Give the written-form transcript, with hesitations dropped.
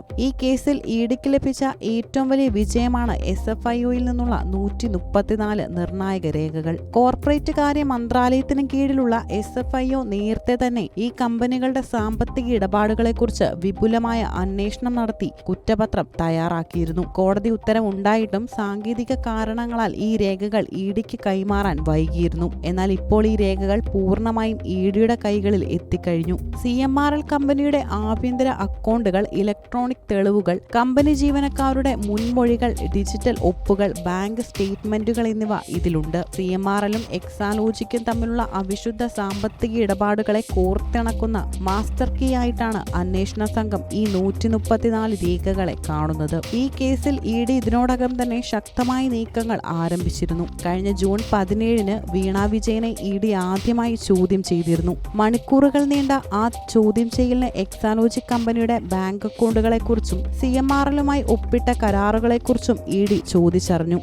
ഈ കേസിൽ ഇഡിക്ക് ലഭിച്ച ഏറ്റവും വലിയ വിജയമാണ് SFIOയിൽ നിന്നുള്ള 134 നിർണായക രേഖകൾ. കോർപ്പറേറ്റ് കാര്യ മന്ത്രാലയത്തിന് കീഴിലുള്ള SFIO നേരത്തെ തന്നെ ഈ കമ്പനികളുടെ സാമ്പത്തിക ഇടപാടുകളെക്കുറിച്ച് വിപുലമായ അന്വേഷണം നടത്തി കുറ്റപത്രം തയ്യാറാക്കിയിരുന്നു. കോടതി ഉത്തരവുണ്ടായിട്ടും സാങ്കേതിക കാരണങ്ങളാൽ ഈ രേഖകൾ ഇഡിക്ക് കൈമാറാൻ വൈകിയിരുന്നു. എന്നാൽ ഇപ്പോൾ ഈ രേഖകൾ പൂർണ്ണമായും ഇഡിയുടെ കൈകളിൽ എത്തിക്കഴിഞ്ഞു. CMRL കമ്പനിയുടെ ആഭ്യന്തര അക്കൗണ്ടുകൾ, ഇലക്ട്രോണിക് തെളിവുകൾ, കമ്പനി ജീവനക്കാരുടെ മുൻമൊഴികൾ, ഡിജിറ്റൽ ഒപ്പുകൾ, ബാങ്ക് സ്റ്റേറ്റ്മെന്റുകൾ എന്നിവ ഇതിലുണ്ട്. CMRLും എക്സാലോജിക്കും തമ്മിലുള്ള അവിശുദ്ധ സാമ്പത്തിക ഇടപാടുകളെ കോർത്തിണക്കുന്ന മാസ്റ്റർ കീ ആയിട്ടാണ് അന്വേഷണ സംഘം ഈ 134 രേഖകളെ കാണുന്നത്. ഈ കേസിൽ ഇഡി ഇതിനോടകം തന്നെ ശക്തമായ നീക്കങ്ങൾ ആരംഭിച്ചിരുന്നു. കഴിഞ്ഞ ജൂൺ 17-ന് വീണ വിജയനെ ഇഡി ആദ്യമായി ചോദ്യം ചെയ്തിരുന്നു. മണിക്കൂറുകൾ നീണ്ട ആ ചോദ്യം ചെയ്യലിന് എക്സാലോജിക് കമ്പനിയുടെ ബാങ്ക് അക്കൗണ്ടുകളെക്കുറിച്ചും CMRLുമായി ഒപ്പിട്ട കരാറുകളെക്കുറിച്ചും ഇഡി ചോദിച്ചറിഞ്ഞു.